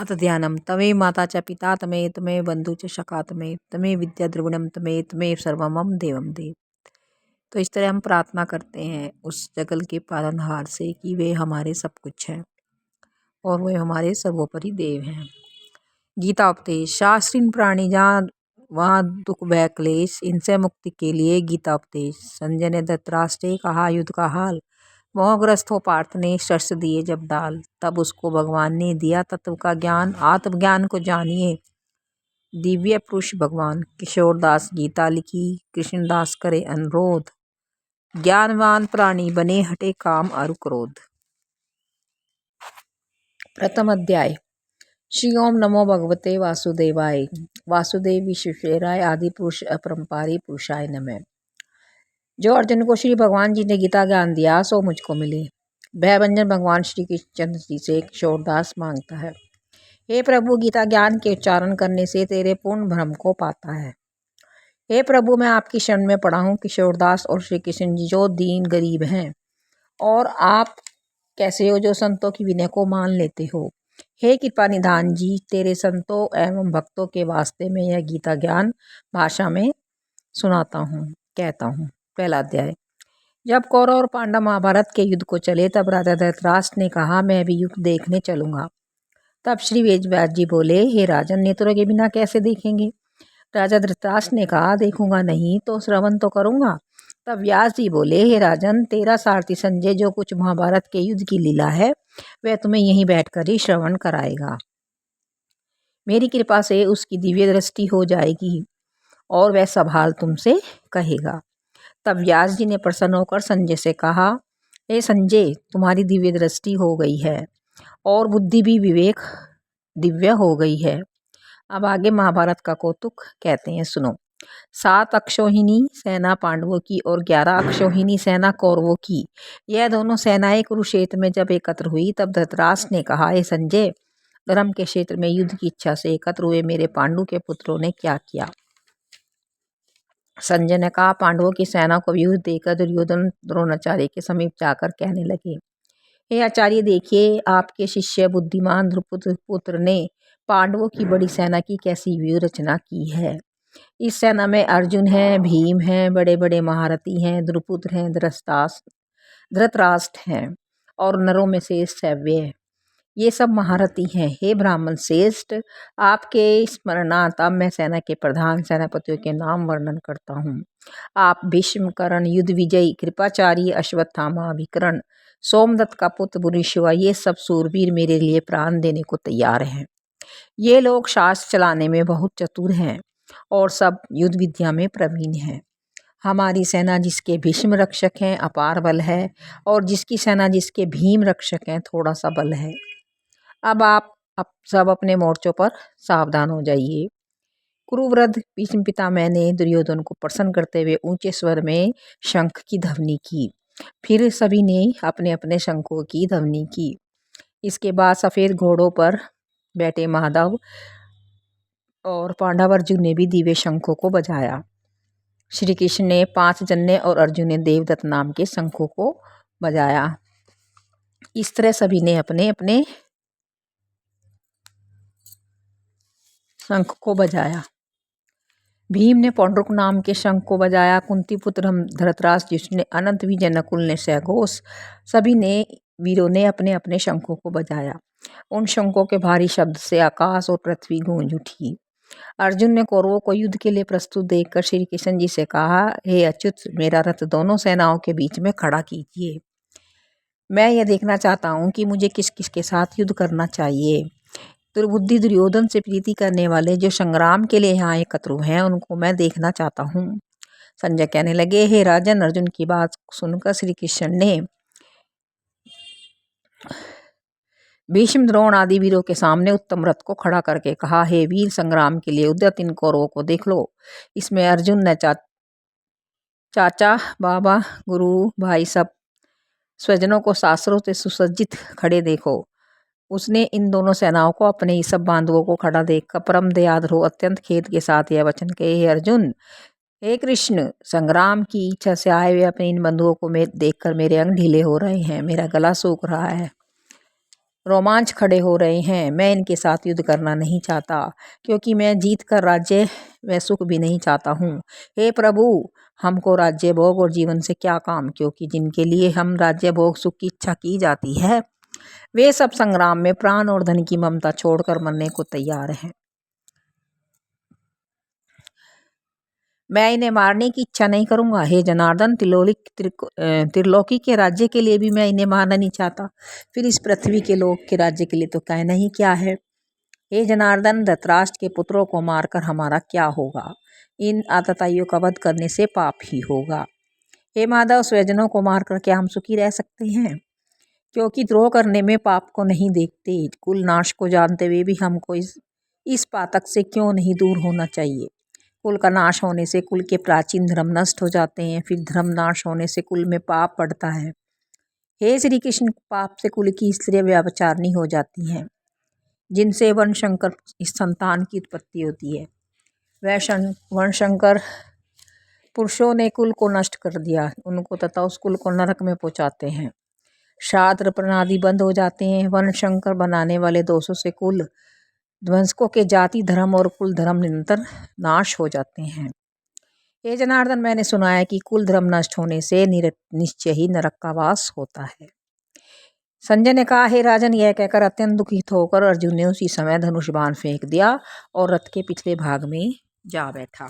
अथ ध्यानम तमे माता च पिता तमे बंधु च सखा तमे विद्या द्रविणम तमे सर्वमम देवम देव। तो इस तरह हम प्रार्थना करते हैं उस जगल के पालनहार से कि वे हमारे सब कुछ हैं और वे हमारे सर्वोपरि देव हैं। गीता उपदेश शास्त्रीन प्राणी जहाँ वहाँ दुख भय क्लेश इनसे मुक्ति के लिए गीता उपदेश। संजय ने धृतराष्ट्र कहा युद्ध का हाल, मोहग्रस्त हो पार्थ ने शस्त्र दिए जब डाल, तब उसको भगवान ने दिया तत्व का ज्ञान, आत्मज्ञान को जानिए दिव्य पुरुष भगवान। किशोरदास गीता लिखी, कृष्णदास करे अनुरोध, ज्ञानवान प्राणी बने हटे काम और क्रोध। प्रथम अध्याय। श्री ओम नमो भगवते वासुदेवाय। वासुदेव विश्वेश्वराय आदि पुरुष अपरंपारी पुरुषाय नमः। जो अर्जुन को श्री भगवान जी ने गीता ज्ञान दिया सो मुझको मिले। भयभंजन भगवान श्री कृष्ण जी से किशोरदास मांगता है, हे प्रभु गीता ज्ञान के उच्चारण करने से तेरे पूर्ण भ्रम को पाता है। हे प्रभु मैं आपकी शरण में पड़ा हूँ। किशोरदास और श्री कृष्ण जी जो दीन गरीब हैं और आप कैसे हो जो संतों की विनय को मान लेते हो। हे कृपा निधान जी तेरे संतों एवं भक्तों के वास्ते में यह गीता ज्ञान भाषा में सुनाता हूँ कहता हूँ। पहला अध्याय। जब कौरव और पांडव महाभारत के युद्ध को चले तब राजा धृतराष्ट्र ने कहा मैं भी युद्ध देखने चलूंगा। तब श्री वेदव्यास जी बोले, हे राजन नेत्रों के बिना कैसे देखेंगे। राजा धृतराष्ट्र ने कहा देखूंगा नहीं तो श्रवण तो करूंगा। तब व्यास जी बोले, हे राजन तेरा सारथी संजय जो कुछ महाभारत के युद्ध की लीला है वह तुम्हें यहीं बैठकर ही श्रवण कराएगा। मेरी कृपा से उसकी दिव्य दृष्टि हो जाएगी और वह सब हाल तुमसे कहेगा। तब व्यास जी ने प्रसन्न होकर संजय से कहा, हे संजय तुम्हारी दिव्य दृष्टि हो गई है और बुद्धि भी विवेक दिव्य हो गई है। अब आगे महाभारत का कौतुक कहते हैं, सुनो। 7 अक्षौहिणी सेना पांडवों की और 11 अक्षौहिणी सेना कौरवों की, यह दोनों सेनाएं कुरुक्षेत्र में जब एकत्र हुई तब धृतराष्ट्र ने कहा, हे संजय धर्म के क्षेत्र में युद्ध की इच्छा से एकत्र हुए मेरे पांडु के पुत्रों ने क्या किया। संजय ने कहा, पांडवों की सेना को व्यूह देकर दुर्योधन द्रोणाचार्य के समीप जाकर कहने लगे, हे आचार्य देखिए आपके शिष्य बुद्धिमान द्रुपद पुत्र ने पांडवों की बड़ी सेना की कैसी व्यूह रचना की है। इस सेना में अर्जुन है, भीम है, बड़े बड़े महारथी हैं, द्रुपद हैं, धृतराष्ट्र हैं और नरों में से सैव्य है, ये सब महारथी हैं। हे ब्राह्मण श्रेष्ठ आपके स्मरणार्थ अब मैं सेना के प्रधान सेनापतियों के नाम वर्णन करता हूँ। आप भीष्म कर्ण युद्ध विजयी कृपाचार्य अश्वत्थामा विकर्ण सोमदत्त का पुत्र बुरीशिवा ये सब सूरवीर मेरे लिए प्राण देने को तैयार हैं। ये लोग शास्त्र चलाने में बहुत चतुर हैं और सब युद्ध विद्या में प्रवीण हैं। हमारी सेना जिसके भीष्म रक्षक हैं अपार बल है और जिसकी सेना जिसके भीम रक्षक हैं थोड़ा सा बल है। अब आप सब अपने मोर्चों पर सावधान हो जाइए। कुरुवृद्ध भीष्म पितामह ने दुर्योधन को प्रसन्न करते हुए ऊंचे स्वर में शंख की ध्वनि की। फिर सभी ने अपने अपने शंखों की ध्वनि की। इसके बाद सफ़ेद घोड़ों पर बैठे माधव और पांडव अर्जुन ने भी दिव्य शंखों को बजाया। श्री कृष्ण ने 5 जन्य और अर्जुन ने देवदत्त नाम के शंखों को बजाया। इस तरह सभी ने अपने अपने शंख को बजाया। भीम ने पौंड्रुक नाम के शंख को बजाया। कुंती पुत्र धृतराष्ट्र जिसने अनंत विजय नकुल ने सघोष, सभी ने वीरों ने अपने अपने शंखों को बजाया। उन शंखों के भारी शब्द से आकाश और पृथ्वी गूंज उठी। अर्जुन ने कौरवों को युद्ध के लिए प्रस्तुत देखकर श्री कृष्ण जी से कहा, हे अच्युत मेरा रथ दोनों सेनाओं के बीच में खड़ा कीजिए। मैं यह देखना चाहता हूँ कि मुझे किस किस के साथ युद्ध करना चाहिए। दुर्बुद्धि दुर्योधन से प्रीति करने वाले जो संग्राम के लिए यहाँ एकत्र हुए हैं उनको मैं देखना चाहता हूँ। संजय कहने लगे, हे राजन अर्जुन की बात सुनकर श्री कृष्ण ने भीष्म द्रोण आदि वीरों के सामने उत्तम रथ को खड़ा करके कहा, हे वीर संग्राम के लिए उद्यत इन कौरवों को देख लो। इसमें अर्जुन ने चाचा बाबा गुरु भाई सब स्वजनों को शास्त्रों से सुसज्जित खड़े देखो। उसने इन दोनों सेनाओं को अपने ही सब बांधवों को खड़ा देखकर परम दयाद्र हो अत्यंत खेद के साथ यह वचन कहे, हे अर्जुन हे कृष्ण संग्राम की इच्छा से आए हुए अपने इन बंधुओं को देखकर मेरे अंग ढीले हो रहे हैं, मेरा गला सूख रहा है। रोमांच खड़े हो रहे हैं। मैं इनके साथ युद्ध करना नहीं चाहता, क्योंकि मैं जीत कर राज्य व सुख भी नहीं चाहता हूँ। हे प्रभु, हमको राज्य भोग और जीवन से क्या काम, क्योंकि जिनके लिए हम राज्य भोग सुख की इच्छा की जाती है वे सब संग्राम में प्राण और धन की ममता छोड़कर मरने को तैयार हैं। मैं इन्हें मारने की इच्छा नहीं करूंगा। हे जनार्दन, त्रिलोकी के राज्य के लिए भी मैं इन्हें मारना नहीं चाहता, फिर इस पृथ्वी के लोक के राज्य के लिए तो कहना ही क्या है। हे जनार्दन, धृतराष्ट्र के पुत्रों को मारकर हमारा क्या होगा? इन आतताइयों का वध करने से पाप ही होगा। हे माधव, स्वजनों को मारकर क्या हम सुखी रह सकते हैं? क्योंकि द्रोह करने में पाप को नहीं देखते। कुल नाश को जानते हुए भी हमको इस पातक से क्यों नहीं दूर होना चाहिए। कुल का नाश होने से कुल के प्राचीन धर्म नष्ट हो जाते हैं, फिर धर्म नाश होने से कुल में पाप बढ़ता है। हे श्री कृष्ण, पाप से कुल की स्त्रियां व्यभिचारिणी हो जाती हैं, जिनसे वर्णशंकर इस संतान की उत्पत्ति होती है। वह वर्णशंकर पुरुषों ने कुल को नष्ट कर दिया, उनको तथा उस कुल को नरक में पहुंचाते हैं। श्राद्ध प्रणादि बंद हो जाते हैं। वर्णशंकर बनाने वाले दोषों से कुल ध्वंसकों के जाति धर्म और कुल धर्म निरंतर नाश हो जाते हैं। हे जनार्दन, मैंने सुना है कि कुल धर्म नष्ट होने से निश्चय ही नरक का वास होता है। संजय ने कहा, हे राजन, यह कहकर अत्यंत दुखित होकर अर्जुन ने उसी समय धनुष बाण फेंक दिया और रथ के पिछले भाग में जा बैठा।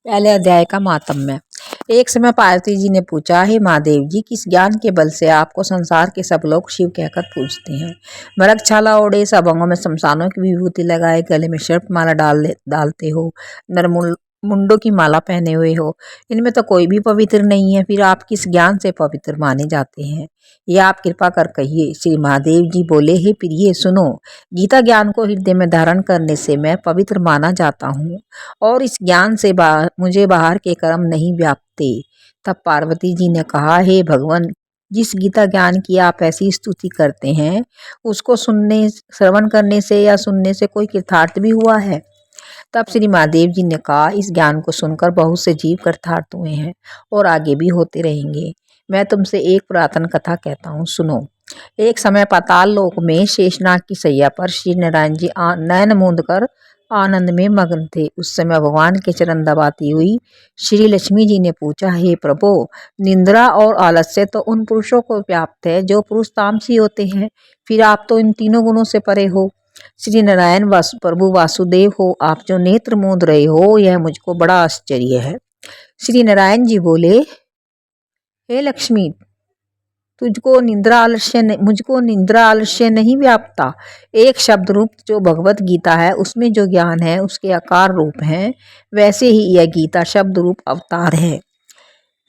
पहले अध्याय का मातम्य। एक समय पार्वती जी ने पूछा, हे महादेव जी, किस ज्ञान के बल से आपको संसार के सब लोग शिव कहकर पूजते हैं? मृगछाला ओढ़े, सब अंगों में शमशानों की विभूति लगाए, गले में सर्पमाला डालते हो, मुंडों की माला पहने हुए हो, इनमें तो कोई भी पवित्र नहीं है, फिर आप किस ज्ञान से पवित्र माने जाते हैं? ये आप कृपा कर कहिए। श्री महादेव जी बोले, हे प्रिय, सुनो। गीता ज्ञान को हृदय में धारण करने से मैं पवित्र माना जाता हूँ, और इस ज्ञान से मुझे बाहर के कर्म नहीं व्यापते। तब पार्वती जी ने कहा, हे भगवान, जिस गीता ज्ञान की आप ऐसी स्तुति करते हैं, उसको श्रवण करने से या सुनने से कोई कृतार्थ भी हुआ है? तब श्री महादेव जी ने कहा, इस ज्ञान को सुनकर बहुत से जीव कृतार्थ हुए हैं और आगे भी होते रहेंगे। मैं तुमसे एक पुरातन कथा कहता हूँ, सुनो। एक समय पाताल लोक में शेषनाग की सैया पर श्री नारायण जी नयन मूंद कर आनंद में मग्न थे। उस समय भगवान के चरण दबाती हुई श्री लक्ष्मी जी ने पूछा, हे प्रभु, निंद्रा और आलस्य तो उन पुरुषों को व्याप्त है जो पुरुष तामसी होते हैं, फिर आप तो इन तीनों गुणों से परे हो। श्री नारायण प्रभु वासुदेव हो, आप जो नेत्र मूंद रहे हो, यह मुझको बड़ा आश्चर्य है। श्री नारायण जी बोले, हे लक्ष्मी, मुझको निंद्रा आलस्य नहीं व्यापता। एक शब्द रूप जो भगवत गीता है, उसमें जो ज्ञान है उसके आकार रूप हैं, वैसे ही यह गीता शब्द रूप अवतार है।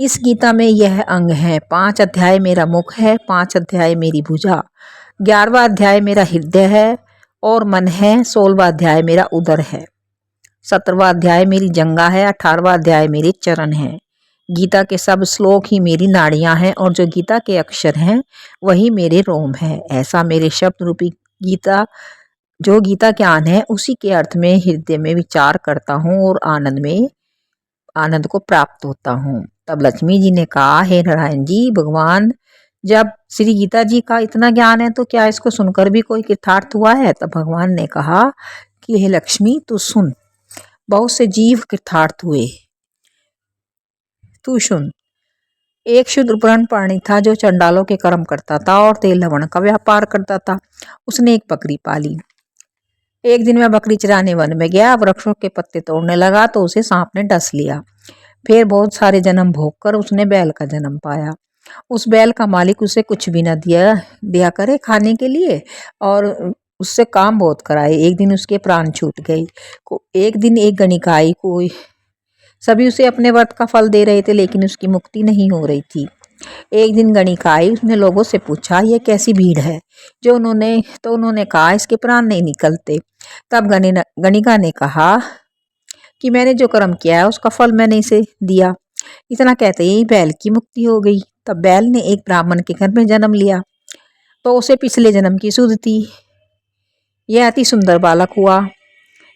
इस गीता में यह अंग है। 5 अध्याय मेरा मुख है, 5 अध्याय मेरी भुजा, 11वां अध्याय मेरा हृदय है और मन है, 16वां अध्याय मेरा उदर है, 17वां अध्याय मेरी जंगा है, 18वां अध्याय मेरे चरण है। गीता के सब श्लोक ही मेरी नाड़ियां हैं और जो गीता के अक्षर हैं वही मेरे रोम है। ऐसा मेरे शब्द रूपी गीता, जो गीता ज्ञान है, उसी के अर्थ में हृदय में विचार करता हूँ और आनंद को प्राप्त होता हूँ। तब लक्ष्मी जी ने कहा, हे नारायण जी, भगवान, जब श्री गीता जी का इतना ज्ञान है तो क्या इसको सुनकर भी कोई कृतार्थ हुआ है? तब भगवान ने कहा कि हे लक्ष्मी, तू सुन, बहुत से जीव कृतार्थ हुए, तू सुन। एक शूद्र ब्राह्मण प्राणी था जो चंडालों के कर्म करता था और तेल लवण का व्यापार करता था। उसने एक बकरी पाली। एक दिन वह बकरी चराने वन में गया, वृक्षों के पत्ते तोड़ने लगा तो उसे सांप ने डस लिया। फिर बहुत सारे जन्म भोग कर उसने बैल का जन्म पाया। उस बैल का मालिक उसे कुछ भी न दिया करे खाने के लिए और उससे काम बहुत कराए। एक दिन उसके प्राण छूट गए। एक दिन एक गणिका आई, कोई सभी उसे अपने व्रत का फल दे रहे थे, लेकिन उसकी मुक्ति नहीं हो रही थी। एक दिन गणिका आई, उसने लोगों से पूछा, यह कैसी भीड़ है? उन्होंने कहा, इसके प्राण नहीं निकलते। तब गणिका ने कहा कि मैंने जो कर्म किया है उसका फल मैंने इसे दिया। इतना कहते ही बैल की मुक्ति हो गई। तब बैल ने एक ब्राह्मण के घर में जन्म लिया तो उसे पिछले जन्म की सुध थी। यह अति सुंदर बालक हुआ।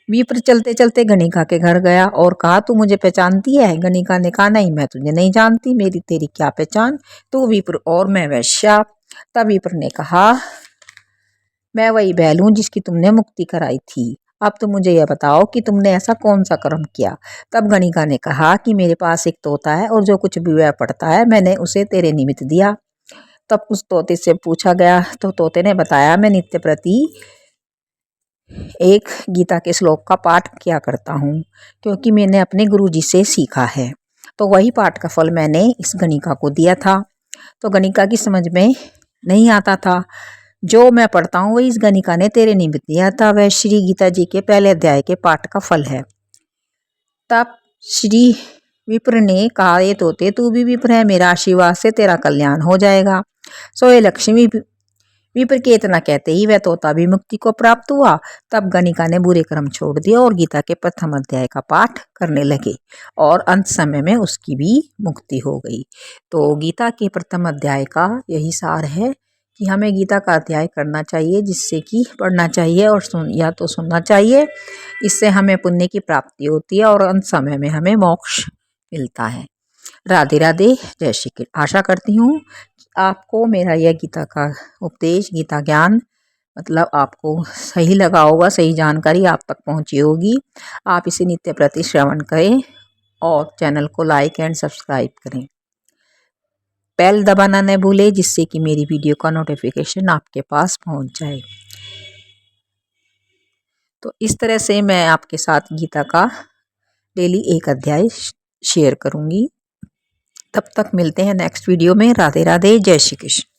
विप्र चलते चलते गणिका के घर गया और कहा, तू मुझे पहचानती है? गणिका ने कहा, नहीं, मैं तुझे नहीं जानती, मेरी तेरी क्या पहचान, तू विप्र और मैं वैश्या। तब विप्र ने कहा, मैं वही बैल हूँ जिसकी तुमने मुक्ति कराई थी। अब तो मुझे यह बताओ कि तुमने ऐसा कौन सा कर्म किया। तब गणिका ने कहा कि मेरे पास एक तोता है और जो कुछ भी वह पढ़ता है मैंने उसे तेरे निमित्त दिया। तब उस तोते से पूछा गया तो तोते ने बताया, मैं नित्य प्रति एक गीता के श्लोक का पाठ किया करता हूँ, क्योंकि मैंने अपने गुरुजी से सीखा है। तो वही पाठ का फल मैंने इस गणिका को दिया था। तो गणिका की समझ में नहीं आता था। जो मैं पढ़ता हूँ वही इस गणिका ने तेरे निमित्त दिया था, वह श्री गीता जी के पहले अध्याय के पाठ का फल है। तब श्री विप्र ने कहा, ये तोते तू भी विप्र है, मेरा आशीर्वाद से तेरा कल्याण हो जाएगा। सो ये लक्ष्मी विप्र के इतना कहते ही वह तोता भी मुक्ति को प्राप्त हुआ। तब गणिका ने बुरे कर्म छोड़ दिए और गीता के प्रथम अध्याय का पाठ करने लगे और अंत समय में उसकी भी मुक्ति हो गई। तो गीता के प्रथम अध्याय का यही सार है कि हमें गीता का अध्याय करना चाहिए, जिससे कि पढ़ना चाहिए और या तो सुनना चाहिए। इससे हमें पुण्य की प्राप्ति होती है और अंत समय में हमें मोक्ष मिलता है। राधे राधे, जय श्री कृष्ण। आशा करती हूँ आपको मेरा यह गीता का उपदेश, गीता ज्ञान मतलब आपको सही लगा होगा, सही जानकारी आप तक पहुँची होगी। आप इसे नित्य प्रति श्रवण करें और चैनल को लाइक एंड सब्सक्राइब करें। बेल दबाना न भूलें, जिससे कि मेरी वीडियो का नोटिफिकेशन आपके पास पहुँच जाए। तो इस तरह से मैं आपके साथ गीता का डेली एक अध्याय शेयर करूँगी। तब तक मिलते हैं नेक्स्ट वीडियो में। राधे राधे, जय श्री कृष्ण।